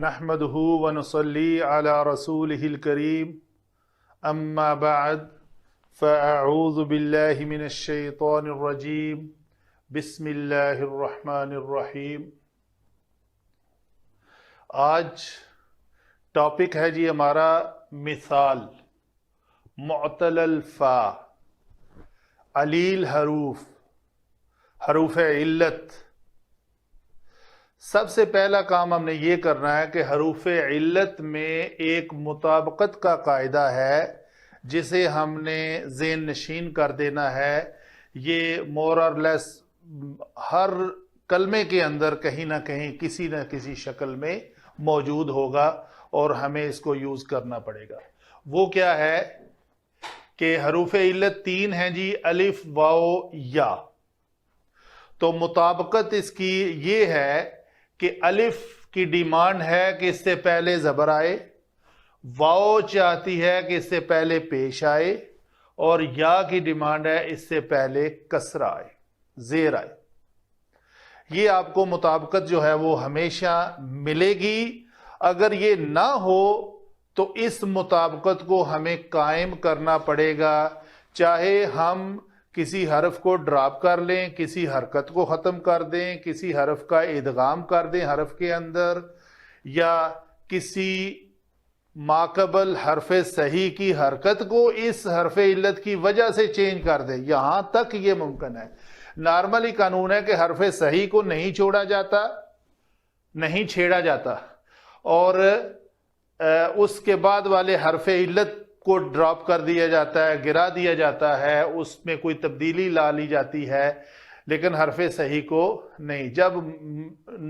نحمده ونصلي على رسوله الكريم اما بعد فاعوذ بالله من الشیطان الرجیم بسم اللہ الرحمن الرحیم۔ آج ٹاپک ہے جی ہمارا مثال معتل الفا، علیل حروف علت۔ سب سے پہلا کام ہم نے یہ کرنا ہے کہ حروف علت میں ایک مطابقت کا قاعدہ ہے جسے ہم نے ذہن نشین کر دینا ہے۔ یہ مور اور لیس ہر کلمے کے اندر کہیں نہ کہیں کسی نہ کسی شکل میں موجود ہوگا اور ہمیں اس کو یوز کرنا پڑے گا۔ وہ کیا ہے کہ حروف علت تین ہیں جی، الف، واو، یا۔ تو مطابقت اس کی یہ ہے کہ الف کی ڈیمانڈ ہے کہ اس سے پہلے زبر آئے، واو چاہتی ہے کہ اس سے پہلے پیش آئے، اور یا کی ڈیمانڈ ہے اس سے پہلے کسرہ آئے، زیر آئے۔ یہ آپ کو مطابقت جو ہے وہ ہمیشہ ملے گی۔ اگر یہ نہ ہو تو اس مطابقت کو ہمیں قائم کرنا پڑے گا، چاہے ہم کسی حرف کو ڈراپ کر لیں، کسی حرکت کو ختم کر دیں، کسی حرف کا ادغام کر دیں حرف کے اندر، یا کسی ماقبل حرف صحیح کی حرکت کو اس حرف علت کی وجہ سے چینج کر دیں، یہاں تک یہ ممکن ہے۔ نارملی قانون ہے کہ حرف صحیح کو نہیں چھوڑا جاتا، نہیں چھیڑا جاتا، اور اس کے بعد والے حرف علت کو ڈراپ کر دیا جاتا ہے، گرا دیا جاتا ہے، اس میں کوئی تبدیلی لا لی جاتی ہے، لیکن حرف صحیح کو نہیں۔ جب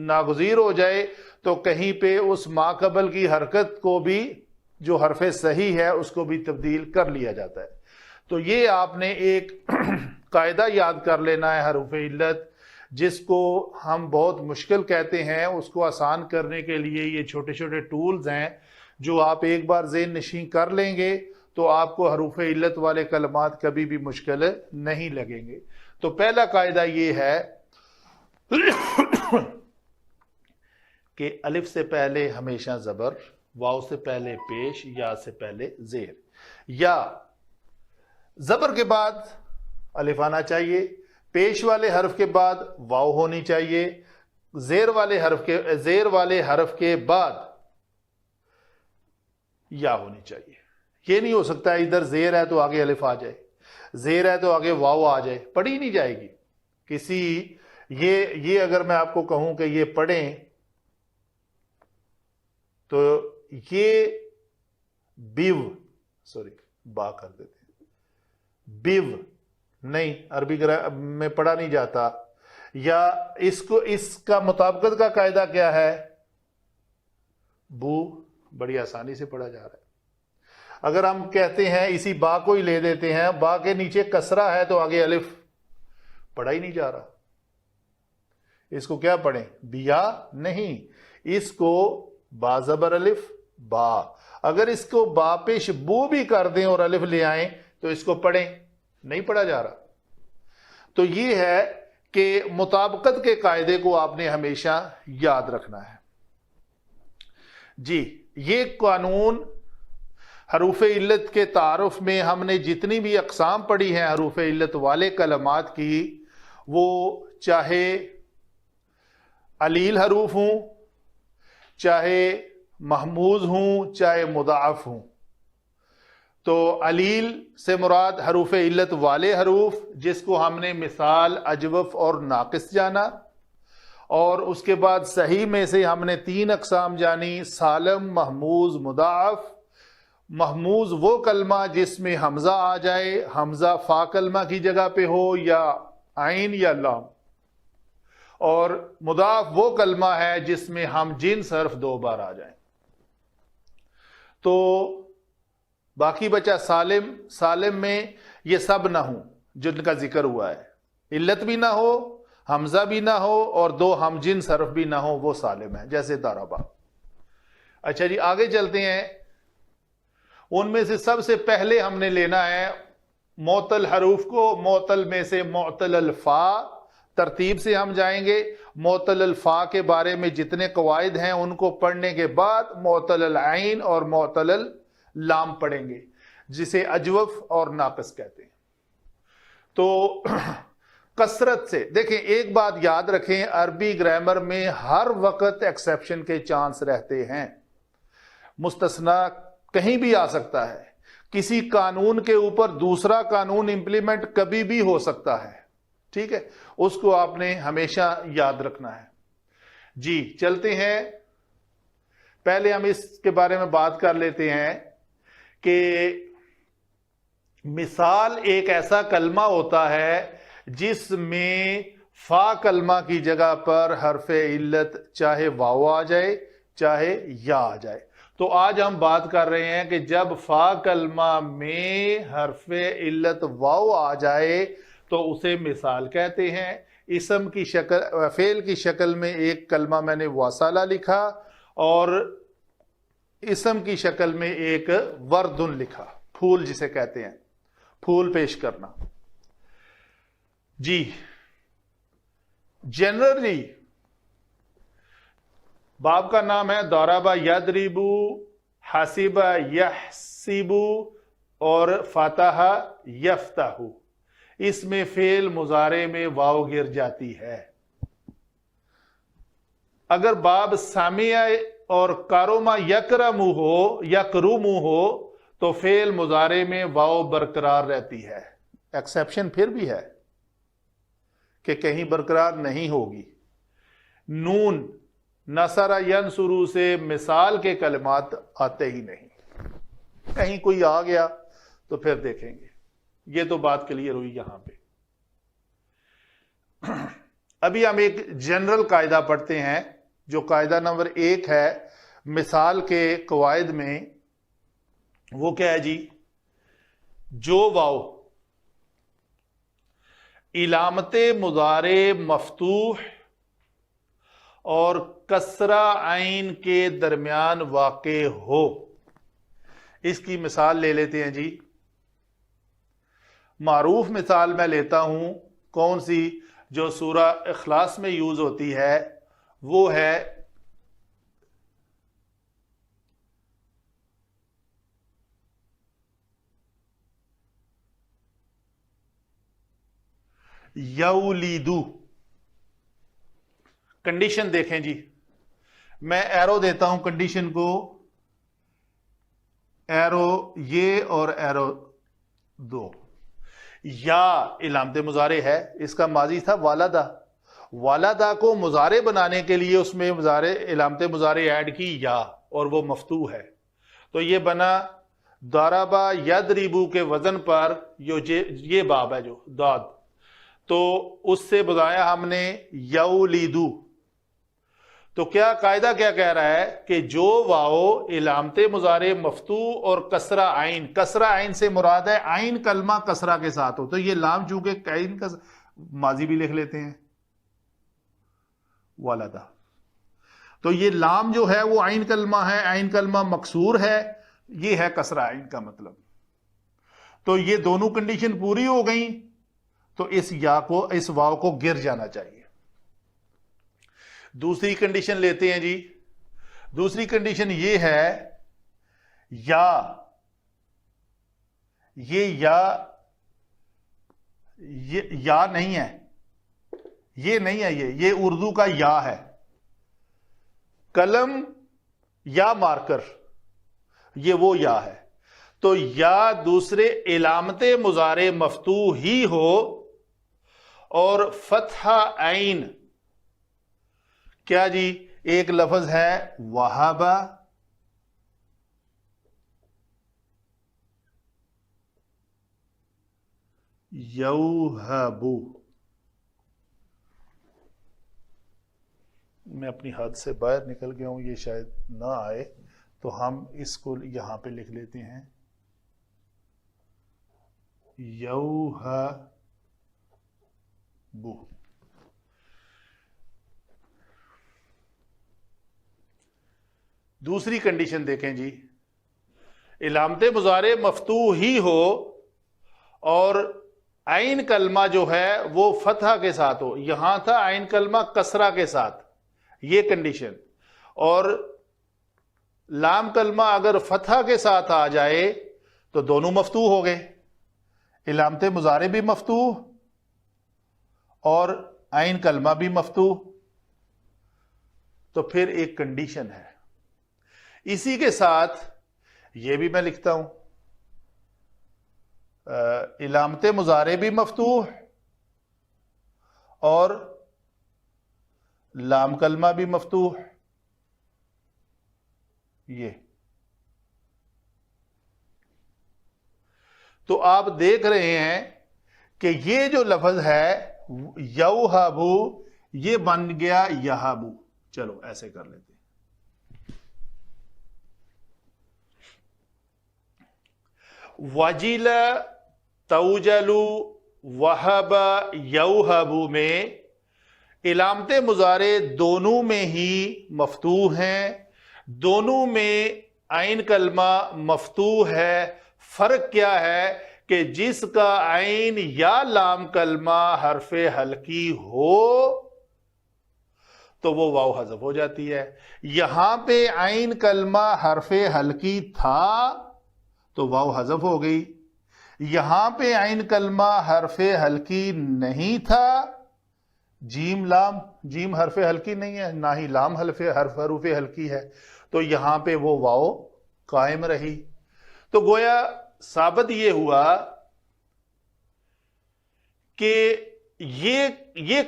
ناگزیر ہو جائے تو کہیں پہ اس ماقبل کی حرکت کو بھی، جو حرف صحیح ہے، اس کو بھی تبدیل کر لیا جاتا ہے۔ تو یہ آپ نے ایک قاعدہ یاد کر لینا ہے حروف علت، جس کو ہم بہت مشکل کہتے ہیں۔ اس کو آسان کرنے کے لیے یہ چھوٹے چھوٹے ٹولز ہیں جو آپ ایک بار ذہن نشین کر لیں گے تو آپ کو حروف علت والے کلمات کبھی بھی مشکل نہیں لگیں گے۔ تو پہلا قاعدہ یہ ہے کہ الف سے پہلے ہمیشہ زبر، واو سے پہلے پیش، یا سے پہلے زیر۔ یا زبر کے بعد الف آنا چاہیے، پیش والے حرف کے بعد واو ہونی چاہیے، زیر والے حرف کے بعد یا ہونی چاہیے۔ یہ نہیں ہو سکتا ادھر زیر ہے تو آگے الف آ جائے، زیر ہے تو آگے واو آ جائے، پڑھی نہیں جائے گی۔ یہ اگر میں آپ کو کہوں کہ یہ پڑھیں تو یہ با کر دیتے ہیں، بیو نہیں، عربی میں پڑھا نہیں جاتا۔ یا اس کا مطابقت کا قاعدہ کیا ہے؟ بو، بڑی آسانی سے پڑھا جا رہا ہے۔ اگر ہم کہتے ہیں اسی با کو ہی لے دیتے ہیں، با کے نیچے کسرہ ہے تو آگے الف، پڑھا ہی نہیں جا رہا۔ اس کو کیا پڑھیں؟ بیا نہیں، اس کو با زبر الف، با۔ اگر اس کو با پیش بو بھی کر دیں اور الف لے آئیں تو اس کو پڑھیں، نہیں پڑھا جا رہا۔ تو یہ ہے کہ مطابقت کے قاعدے کو آپ نے ہمیشہ یاد رکھنا ہے جی۔ یہ قانون حروف علت کے تعارف میں ہم نے جتنی بھی اقسام پڑھی ہیں حروف علت والے کلمات کی، وہ چاہے علیل حروف ہوں، چاہے محموز ہوں، چاہے مضاعف ہوں۔ تو علیل سے مراد حروف علت والے حروف، جس کو ہم نے مثال، اجوف اور ناقص جانا، اور اس کے بعد صحیح میں سے ہم نے تین اقسام جانی، سالم، محموز، مضاعف۔ محموز وہ کلمہ جس میں حمزہ آ جائے، حمزہ فا کلمہ کی جگہ پہ ہو، یا عین یا لام، اور مضاعف وہ کلمہ ہے جس میں ہم جنس حرف دو بار آ جائیں۔ تو باقی بچا سالم میں یہ سب نہ ہوں جن کا ذکر ہوا ہے، علت بھی نہ ہو، حمزہ بھی نہ ہو، اور دو ہم جنس حرف بھی نہ ہو، وہ سالم ہے، جیسے ضربا۔ اچھا جی، آگے چلتے ہیں۔ ان میں سے سب سے پہلے ہم نے لینا ہے معتل حروف کو، معتل میں سے معتل الفا، ترتیب سے ہم جائیں گے، معتل الفا کے بارے میں جتنے قواعد ہیں ان کو پڑھنے کے بعد معتل العین اور معتل اللام پڑھیں گے، جسے اجوف اور ناقص کہتے ہیں۔ تو کثرت سے دیکھیں، ایک بات یاد رکھیں، عربی گرامر میں ہر وقت ایکسیپشن کے چانس رہتے ہیں، مستثنا کہیں بھی آ سکتا ہے، کسی قانون کے اوپر دوسرا قانون امپلیمنٹ کبھی بھی ہو سکتا ہے، ٹھیک ہے، اس کو آپ نے ہمیشہ یاد رکھنا ہے۔ جی چلتے ہیں، پہلے ہم اس کے بارے میں بات کر لیتے ہیں کہ مثال ایک ایسا کلمہ ہوتا ہے جس میں فا کلمہ کی جگہ پر حرف علت چاہے واو آ جائے چاہے یا آ جائے۔ تو آج ہم بات کر رہے ہیں کہ جب فا کلمہ میں حرف علت واو آ جائے تو اسے مثال کہتے ہیں۔ اسم کی شکل، فعل کی شکل میں ایک کلمہ میں نے واصلہ لکھا اور اسم کی شکل میں ایک وردن لکھا، پھول جسے کہتے ہیں، پھول پیش کرنا۔ جی جنرلی باب کا نام ہے ضرب یضرب، حسب یحسب اور فتح یفتح۔ اس میں فعل مضارع میں واو گر جاتی ہے۔ اگر باب سمع اور کرم یکرم ہو تو فعل مضارع میں واو برقرار رہتی ہے۔ ایکسیپشن پھر بھی ہے کہ کہیں برقرار نہیں ہوگی۔ نون نصر ینصر سے مثال کے کلمات آتے ہی نہیں، کہیں کوئی آ گیا تو پھر دیکھیں گے۔ یہ تو بات کلیئر ہوئی یہاں پہ۔ ابھی ہم ایک جنرل قاعدہ پڑھتے ہیں جو قاعدہ نمبر 1 ہے مثال کے قواعد میں۔ وہ کیا ہے جی؟ جو واو علامت مضارع مفتوح اور کسرہ عین کے درمیان واقع ہو، اس کی مثال لے لیتے ہیں جی۔ معروف مثال میں لیتا ہوں، کون سی؟ جو سورہ اخلاص میں یوز ہوتی ہے، وہ ہے یولیدو۔ کنڈیشن دیکھیں جی، میں ایرو دیتا ہوں کنڈیشن کو، ایرو یہ اور ایرو دو۔ یا علامت مضارع ہے، اس کا ماضی تھا والدہ۔ والدہ کو مضارع بنانے کے لیے اس میں علامت مضارع ایڈ کی یا، اور وہ مفتوح ہے، تو یہ بنا ضرب یضرب کے وزن پر یہ باب ہے جو داد، تو اس سے بتایا ہم نے یولیدو۔ تو کیا قاعدہ کیا کہہ رہا ہے کہ جو واو علامت مضارع مفتوح اور کسرہ عین، کسرہ عین سے مراد ہے عین کلمہ کسرہ کے ساتھ ہو، تو یہ لام چونکہ عین کا ماضی بھی لکھ لیتے ہیں والدہ، تو یہ لام جو ہے وہ عین کلمہ ہے، عین کلمہ مکسور ہے، یہ ہے کسرہ عین کا مطلب۔ تو یہ دونوں کنڈیشن پوری ہو گئیں تو اس واو کو گر جانا چاہیے۔ دوسری کنڈیشن لیتے ہیں جی۔ دوسری کنڈیشن یہ ہے یا، یہ یا نہیں ہے، یہ نہیں ہے، یہ اردو کا یا ہے، قلم یا مارکر، یہ وہ یا ہے۔ تو یا دوسرے علامت مضارع مفتوح ہی ہو اور فتح عین، کیا جی؟ ایک لفظ ہے وہابہ، یوہبو۔ میں اپنی حد سے باہر نکل گیا ہوں، یہ شاید نہ آئے تو ہم اس کو یہاں پہ لکھ لیتے ہیں یوہبو۔ دوسری کنڈیشن دیکھیں جی، علامت مضارع مفتوح ہی ہو اور عین کلمہ جو ہے وہ فتحہ کے ساتھ ہو، یہاں تھا عین کلمہ کسرہ کے ساتھ، یہ کنڈیشن، اور لام کلمہ اگر فتحہ کے ساتھ آ جائے تو دونوں مفتوح ہو گئے، علامت مضارع بھی مفتوح اور عین کلمہ بھی مفتوح. تو پھر ایک کنڈیشن ہے، اسی کے ساتھ یہ بھی میں لکھتا ہوں، علامت مضارع بھی مفتوح اور لام کلمہ بھی مفتوح. یہ تو آپ دیکھ رہے ہیں کہ یہ جو لفظ ہے یوہبو، یہ بن گیا یہبو. چلو ایسے کر لیتے ہیں. وجل توجلو وہب یوہبو میں علامت مضارع دونوں میں ہی مفتوح ہیں، دونوں میں عین کلمہ مفتوح ہے. فرق کیا ہے کہ جس کا عین یا لام کلمہ حرف حلقی ہو تو وہ واو حذف ہو جاتی ہے. یہاں پہ عین کلمہ حرف حلقی تھا تو واو حذف ہو گئی، یہاں پہ عین کلمہ حرف حلقی نہیں تھا، جیم لام، جیم حرف حلقی نہیں ہے، نہ ہی لام حرف حلقی ہے، تو یہاں پہ وہ واو قائم رہی. تو گویا ثابت یہ ہوا کہ یہ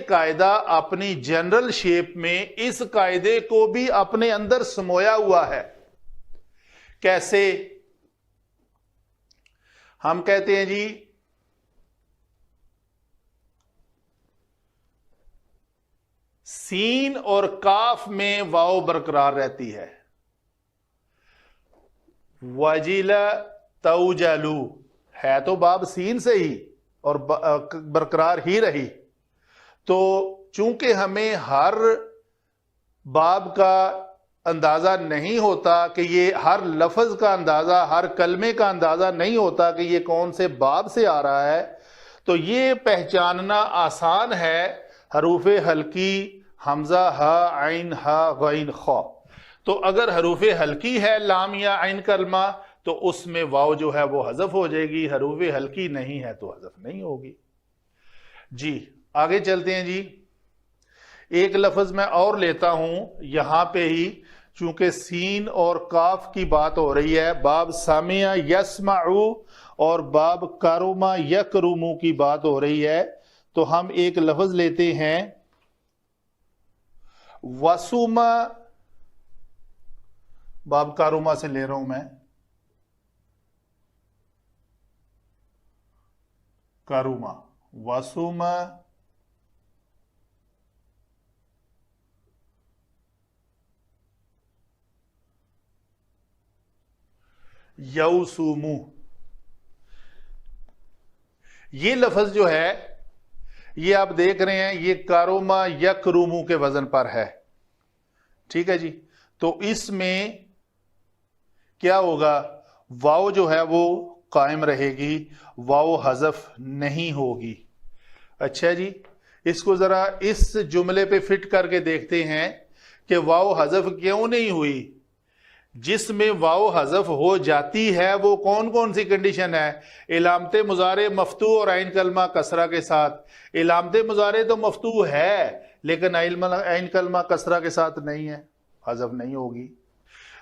قاعدہ اپنی جنرل شیپ میں اس قاعدے کو بھی اپنے اندر سمویا ہوا ہے. کیسے؟ ہم کہتے ہیں جی سین اور کاف میں واو برقرار رہتی ہے، وجل توجلو ہے تو باب سین سے ہی اور برقرار ہی رہی. تو چونکہ ہمیں ہر باب کا اندازہ نہیں ہوتا کہ یہ ہر لفظ کا اندازہ، ہر کلمے کا اندازہ نہیں ہوتا کہ یہ کون سے باب سے آ رہا ہے، تو یہ پہچاننا آسان ہے. حروف حلقی حمزہ ہا عین ہا غین خا، تو اگر حروف حلقی ہے لام یا عین کلمہ تو اس میں واو جو ہے وہ حذف ہو جائے گی، حروف حلقی نہیں ہے تو حذف نہیں ہوگی. جی آگے چلتے ہیں. جی ایک لفظ میں اور لیتا ہوں یہاں پہ ہی، چونکہ سین اور کاف کی بات ہو رہی ہے، باب سامع یسمعو اور باب کرما یکرمو کی بات ہو رہی ہے، تو ہم ایک لفظ لیتے ہیں وسوما، باب کارما سے لے رہا ہوں میں، کاروما، وسوما یوسومو. یہ لفظ جو ہے یہ آپ دیکھ رہے ہیں یہ کاروما یکرومو کے وزن پر ہے. ٹھیک ہے جی. تو اس میں کیا ہوگا؟ واو جو ہے وہ قائم رہے گی، واو حذف نہیں ہوگی. اچھا جی، اس کو ذرا اس جملے پہ فٹ کر کے دیکھتے ہیں کہ واو حذف کیوں نہیں ہوئی. جس میں واو حذف ہو جاتی ہے وہ کون کون سی کنڈیشن ہے؟ علامت مضارع مفتوح اور عین کلمہ کسرہ کے ساتھ. علامت مضارع تو مفتوح ہے لیکن عین کلمہ کسرہ کے ساتھ نہیں ہے، حذف نہیں ہوگی.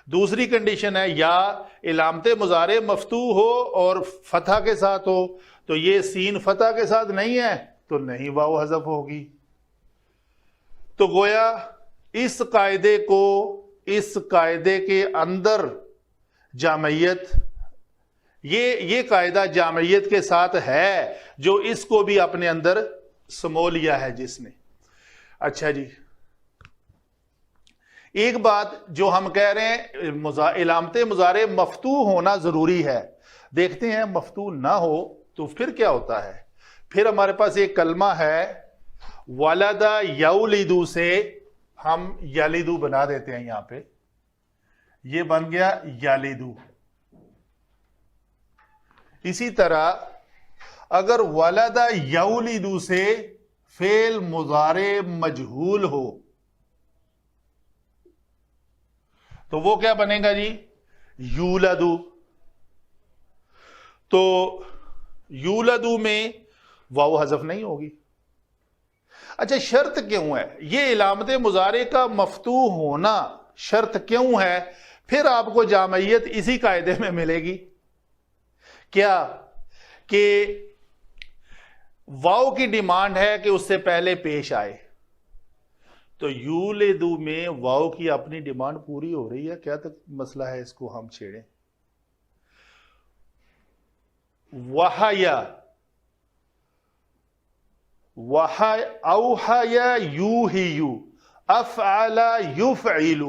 دوسری کنڈیشن ہے یا علامت مضارع مفتوح ہو اور فتحہ کے ساتھ ہو، تو یہ سین فتحہ کے ساتھ نہیں ہے تو نہیں واو حذف ہوگی. تو گویا اس قاعدے کے اندر جامعیت، یہ قاعدہ جامعیت کے ساتھ ہے جو اس کو بھی اپنے اندر سمو لیا ہے جس نے. اچھا جی، ایک بات جو ہم کہہ رہے ہیں علامت مضارع مفتوح ہونا ضروری ہے، دیکھتے ہیں مفتوح نہ ہو تو پھر کیا ہوتا ہے. پھر ہمارے پاس ایک کلمہ ہے ولد یولدو سے ہم یلدو بنا دیتے ہیں، یہاں پہ یہ بن گیا یلدو. اسی طرح اگر ولد یولد سے فعل مضارع مجہول ہو تو وہ کیا بنے گا جی؟ یولد. تو یولد میں واو حذف نہیں ہوگی. اچھا شرط کیوں ہے؟ یہ علامت مضارع کا مفتوح ہونا شرط کیوں ہے؟ پھر آپ کو جامعیت اسی قاعدے میں ملے گی. کیا کہ واو کی ڈیمانڈ ہے کہ اس سے پہلے پیش آئے. تو یولدو میں واو کی اپنی ڈیمانڈ پوری ہو رہی ہے. کیا تک مسئلہ ہے اس کو ہم چھیڑیں. وحیا اوحیا یوحیو افعل یفعل.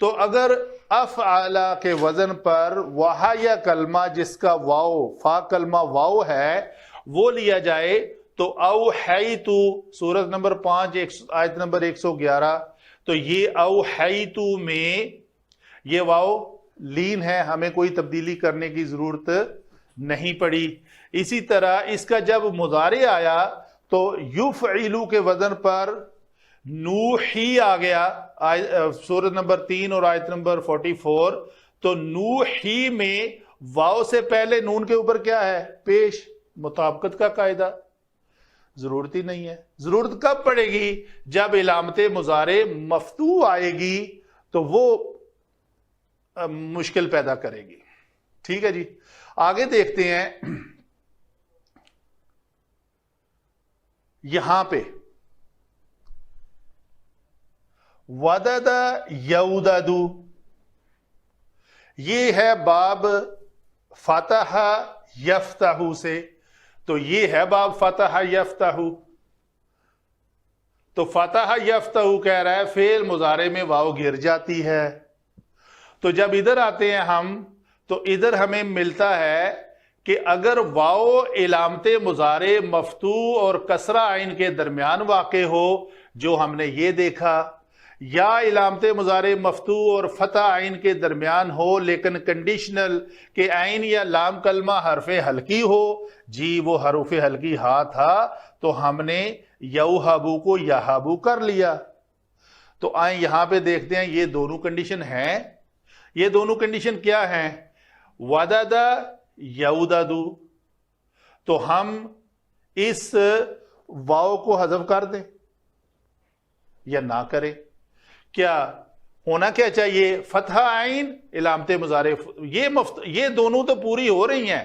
تو اگر افعل کے وزن پر وحیا کلمہ جس کا واو فا کلمہ واو ہے وہ لیا جائے تو اوحیتو سورۃ نمبر 5 آیت نمبر 111. تو یہ اوحیتو میں یہ واو لین ہے, ہمیں کوئی تبدیلی کرنے کی ضرورت نہیں پڑی. اسی طرح اس کا جب مضارع آیا تو یفعلو کے وزن پر نوحی آ گیا سورۃ نمبر 3 اور آیت نمبر 44. تو نوحی میں واو سے پہلے نون کے اوپر کیا ہے؟ پیش. مطابقت کا قاعدہ ضرورت ہی نہیں ہے. ضرورت کب پڑے گی؟ جب علامت مضارع مفتوح آئے گی تو وہ مشکل پیدا کرے گی. ٹھیک ہے جی, آگے دیکھتے ہیں. یہاں پہ ودد یودد یہ ہے باب فتح یفتح سے. تو یہ ہے باب فتح یفتح. تو فتح یفتح کہہ رہا ہے فعل مضارع میں واو گر جاتی ہے. تو جب ادھر آتے ہیں ہم تو ادھر ہمیں ملتا ہے کہ اگر واو علامت مضارع مفتوح اور کسرہ عین کے درمیان واقع ہو جو ہم نے یہ دیکھا, یا علامت مضارع مفتوح اور فتح عین کے درمیان ہو لیکن کنڈیشنل کہ عین یا لام کلمہ حرف حلقی ہو, جی وہ حروف حلقی ہاں تھا تو ہم نے یوحبو کو یحبو کر لیا. تو آئیں یہاں پہ دیکھتے ہیں یہ دونوں کنڈیشن ہیں. یہ دونوں کنڈیشن کیا ہیں؟ ودد یودد. تو ہم اس واو کو حذف کر دیں یا نہ کریں؟ کیا ہونا کیا چاہیے؟ فتح عین علامت مضارع یہ دونوں تو پوری ہو رہی ہیں.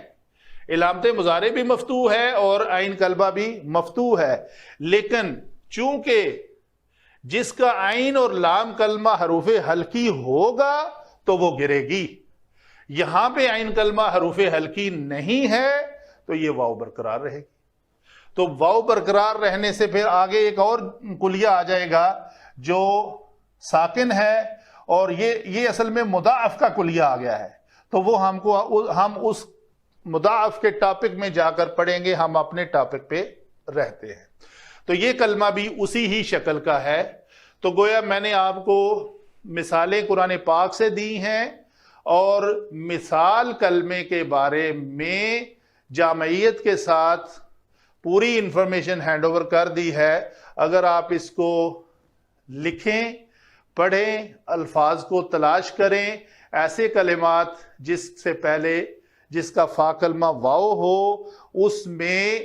علامت مضارع بھی مفتوح ہے اور عین کلمہ بھی مفتوح ہے, لیکن چونکہ جس کا عین اور لام کلمہ حروف حلقی ہوگا تو وہ گرے گی. یہاں پہ عین کلمہ حروف حلقی نہیں ہے تو یہ واو برقرار رہے گی. تو واو برقرار رہنے سے پھر آگے ایک اور کلیہ آ جائے گا جو ساکن ہے, اور یہ اصل میں مضاعف کا کلیہ آ گیا ہے. تو وہ ہم اس مضاعف کے ٹاپک میں جا کر پڑھیں گے. ہم اپنے ٹاپک پہ رہتے ہیں. تو یہ کلمہ بھی اسی ہی شکل کا ہے. تو گویا میں نے آپ کو مثالیں قرآن پاک سے دی ہیں اور مثال کلمے کے بارے میں جامعیت کے ساتھ پوری انفارمیشن ہینڈ اوور کر دی ہے. اگر آپ اس کو لکھیں, پڑھیں, الفاظ کو تلاش کریں, ایسے کلمات جس سے پہلے جس کا فا کلمہ واو ہو اس میں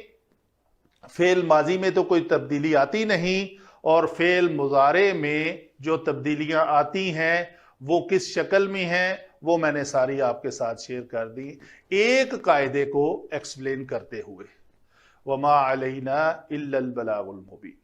فعل ماضی میں تو کوئی تبدیلی آتی نہیں, اور فعل مضارع میں جو تبدیلیاں آتی ہیں وہ کس شکل میں ہیں وہ میں نے ساری آپ کے ساتھ شیئر کر دی ایک قاعدے کو ایکسپلین کرتے ہوئے. وما علینا الا البلاغ المبین.